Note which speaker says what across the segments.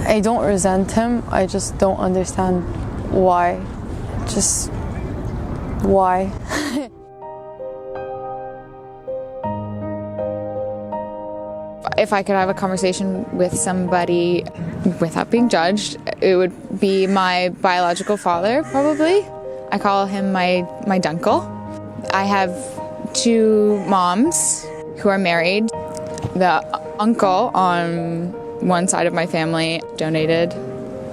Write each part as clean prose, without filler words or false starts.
Speaker 1: I don't resent him, I just don't understand why. Just why?
Speaker 2: If I could have a conversation with somebody without being judged, it would be my biological father, probably. I call him my dunkle. I have two moms who are married. The uncle on one side of my family donated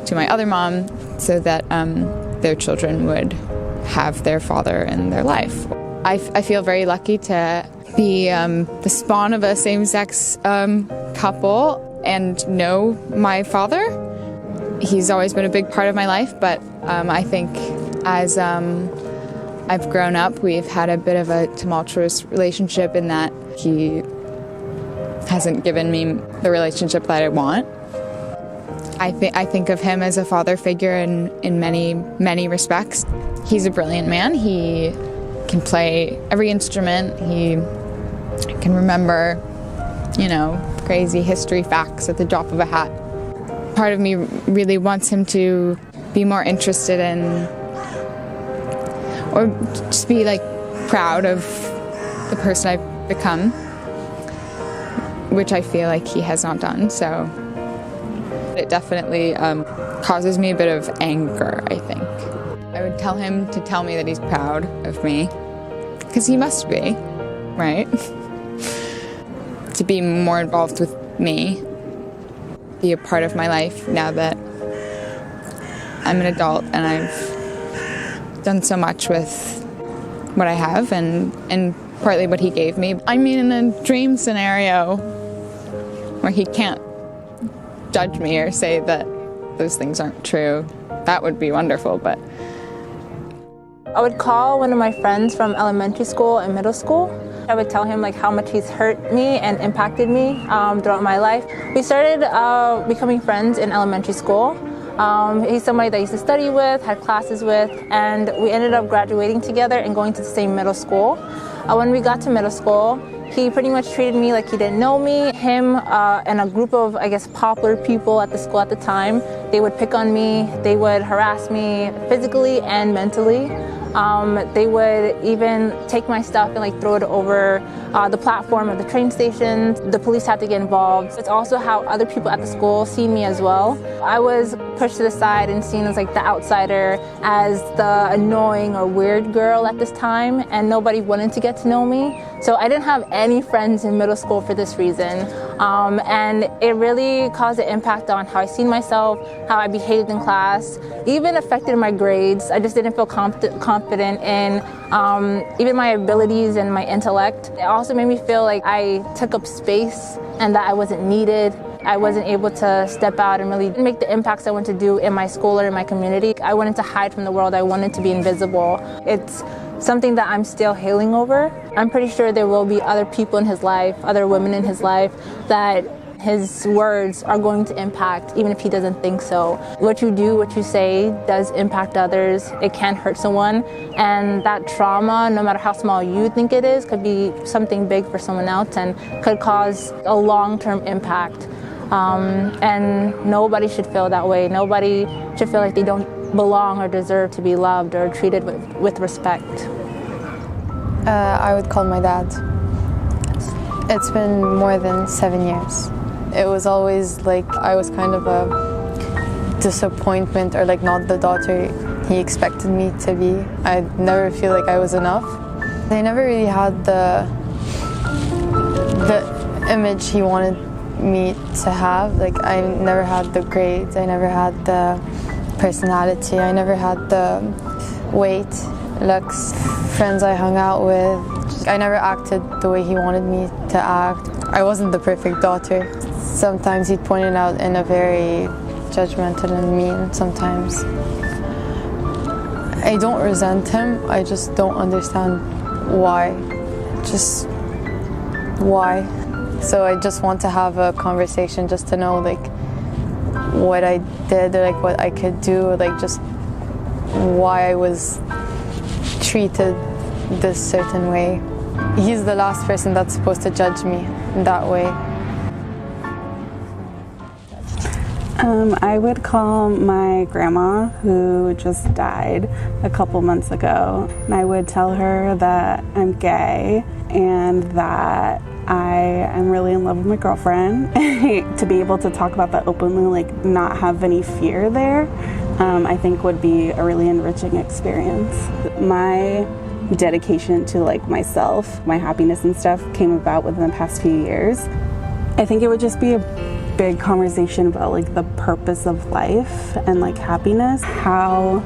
Speaker 2: to my other mom so that their children would have their father in their life. I feel very lucky to be the spawn of a same-sex couple and know my father. He's always been a big part of my life, but I think as I've grown up, we've had a bit of a tumultuous relationship in that he hasn't given me the relationship that I want. I think of him as a father figure in many respects. He's a brilliant man. He can play every instrument. He can remember, crazy history facts at the drop of a hat. Part of me really wants him to be more interested in, or just be proud of the person I've become, which I feel like he has not done. So it definitely causes me a bit of anger, I think. I would tell him to tell me that he's proud of me, because he must be, right? To be more involved with me, be a part of my life now that I'm an adult and I've done so much with what I have and partly what he gave me. I mean, in a dream scenario where he can't judge me or say that those things aren't true, that would be wonderful, but
Speaker 3: I would call one of my friends from elementary school and middle school. I would tell him how much he's hurt me and impacted me throughout my life. We started becoming friends in elementary school. He's somebody that I used to study with, had classes with, and we ended up graduating together and going to the same middle school. When we got to middle school, he pretty much treated me like he didn't know me. Him and a group of, popular people at the school at the time, they would pick on me, they would harass me physically and mentally. They would even take my stuff and throw it over the platform of the train station. The police had to get involved. It's also how other people at the school see me as well. I was pushed to the side and seen as the outsider, as the annoying or weird girl at this time, and nobody wanted to get to know me. So I didn't have any friends in middle school for this reason. And it really caused an impact on how I seen myself, how I behaved in class, even affected my grades. I just didn't feel confident in even my abilities and my intellect. It also made me feel like I took up space and that I wasn't needed. I wasn't able to step out and really make the impacts I wanted to do in my school or in my community. I wanted to hide from the world. I wanted to be invisible. It's something that I'm still healing over. I'm pretty sure there will be other people in his life, other women in his life, that his words are going to impact, even if he doesn't think so. What you do, what you say, does impact others. It can hurt someone, and that trauma, no matter how small you think it is, could be something big for someone else and could cause a long-term impact. And nobody should feel that way. Nobody should feel like they don't belong or deserve to be loved or treated with respect.
Speaker 1: I would call my dad. It's been more than 7 years. It was always I was kind of a disappointment, or not the daughter he expected me to be. I never feel like I was enough. I never really had the image he wanted me to have. I never had the grades, I never had the personality, I never had the weight, looks, friends I hung out with. I never acted the way he wanted me to act. I wasn't the perfect daughter. Sometimes he'd point it out in a very judgmental and mean sometimes. I don't resent him, I just don't understand why. Just why? So I just want to have a conversation just to know what I did, or what I could do, or just why I was treated this certain way. He's the last person that's supposed to judge me in that way.
Speaker 4: I would call my grandma, who just died a couple months ago, and I would tell her that I'm gay and that I am really in love with my girlfriend. To be able to talk about that openly, like not have any fear there, I think would be a really enriching experience. My dedication to like myself, my happiness and stuff came about within the past few years. I think it would just be a big conversation about like the purpose of life and like happiness, how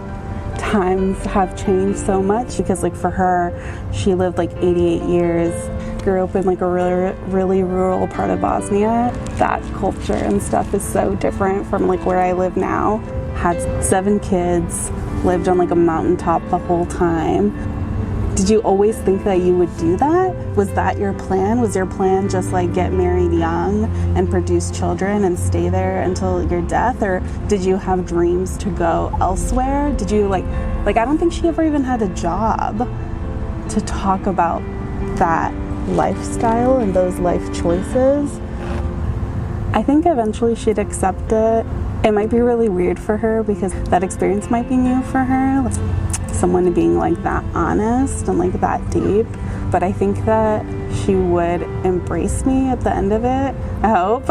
Speaker 4: times have changed so much, because like for her, she lived like 88 years, grew up in like a really rural part of Bosnia. That culture and stuff is so different from like where I live now. Had 7 kids, lived on like a mountaintop the whole time. Did you always think that you would do that? Was that your plan? Was your plan just like get married young and produce children and stay there until your death? Or did you have dreams to go elsewhere? Did you like I don't think she ever even had a job to talk about that lifestyle and those life choices. I think eventually she'd accept it. It might be really weird for her because that experience might be new for her. Someone being like that honest and like that deep, but I think that she would embrace me at the end of it, I hope.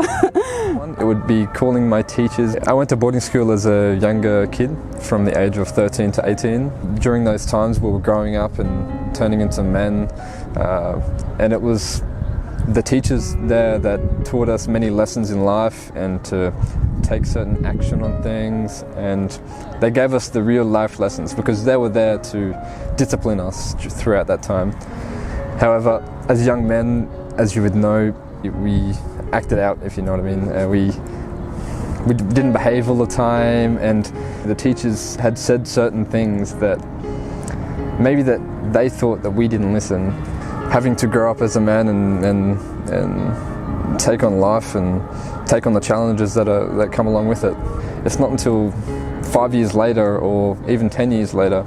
Speaker 5: It would be calling my teachers. I went to boarding school as a younger kid from the age of 13 to 18. During those times we were growing up and turning into men, and it was the teachers there that taught us many lessons in life and to take certain action on things, and they gave us the real life lessons because they were there to discipline us throughout that time. However, as young men, as you would know, we acted out, if you know what I mean. We didn't behave all the time, and the teachers had said certain things that maybe that they thought that we didn't listen. Having to grow up as a man and take on life and take on the challenges that come along with it. It's not until 5 years later or even 10 years later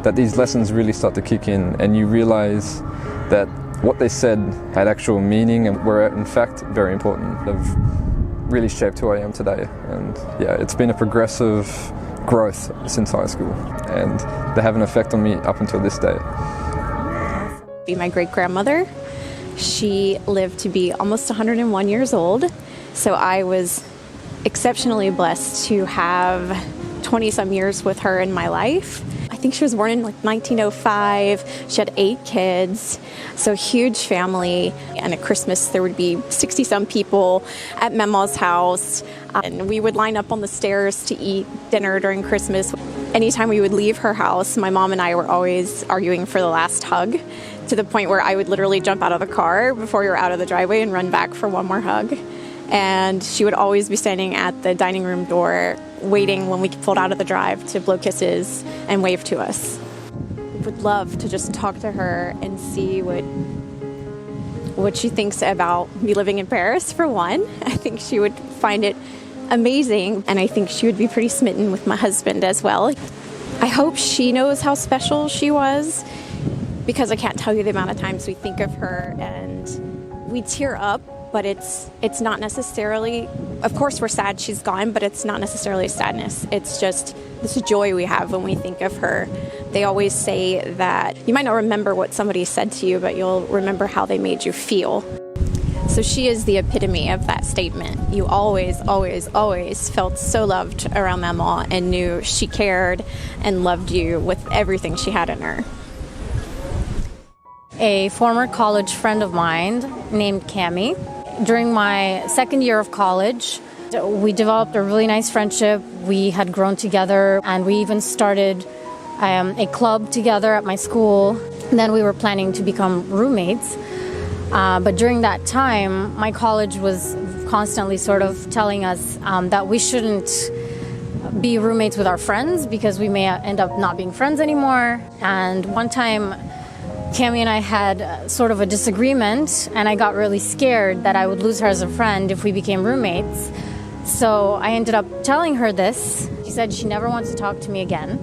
Speaker 5: that these lessons really start to kick in, and you realize that what they said had actual meaning and were in fact very important. They've really shaped who I am today, and yeah, it's been a progressive growth since high school, and they have an effect on me up until this day.
Speaker 6: Be my great-grandmother. She lived to be almost 101 years old, so I was exceptionally blessed to have 20-some years with her in my life. I think she was born in like 1905. She had 8 kids, so huge family. And at Christmas there would be 60-some people at Mema's house, and we would line up on the stairs to eat dinner during Christmas. Anytime we would leave her house, my mom and I were always arguing for the last hug, to the point where I would literally jump out of the car before we were out of the driveway and run back for one more hug. And she would always be standing at the dining room door waiting when we pulled out of the drive to blow kisses and wave to us. Would love to just talk to her and see what she thinks about me living in Paris, for one. I think she would find it amazing, and I think she would be pretty smitten with my husband as well. I hope she knows how special she was, because I can't tell you the amount of times we think of her and we tear up, but it's not necessarily, of course we're sad she's gone, but it's not necessarily sadness. It's just this joy we have when we think of her. They always say that you might not remember what somebody said to you, but you'll remember how they made you feel. So she is the epitome of that statement. You always, always, always felt so loved around Mama and knew she cared and loved you with everything she had in her.
Speaker 7: A former college friend of mine named Cami. During my second year of college, we developed a really nice friendship. We had grown together, and we even started a club together at my school. And then we were planning to become roommates. But during that time, my college was constantly sort of telling us that we shouldn't be roommates with our friends because we may end up not being friends anymore. And one time, Cami and I had sort of a disagreement, and I got really scared that I would lose her as a friend if we became roommates. So I ended up telling her this. She said she never wants to talk to me again.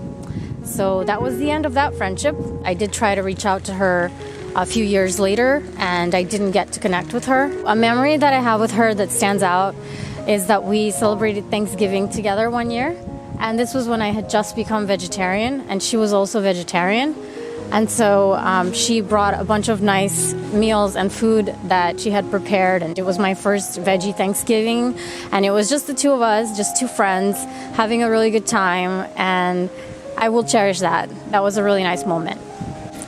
Speaker 7: So that was the end of that friendship. I did try to reach out to her a few years later, and I didn't get to connect with her. A memory that I have with her that stands out is that we celebrated Thanksgiving together one year. And this was when I had just become vegetarian, and she was also vegetarian. And so she brought a bunch of nice meals and food that she had prepared. And it was my first veggie Thanksgiving. And it was just the two of us, just two friends, having a really good time. And I will cherish that. That was a really nice moment.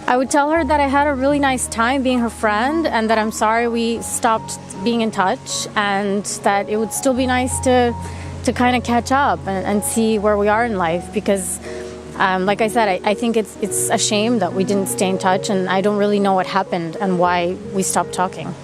Speaker 7: I would tell her that I had a really nice time being her friend, and that I'm sorry we stopped being in touch, and that it would still be nice to kind of catch up and see where we are in life, because like I said, I think it's a shame that we didn't stay in touch, and I don't really know what happened and why we stopped talking.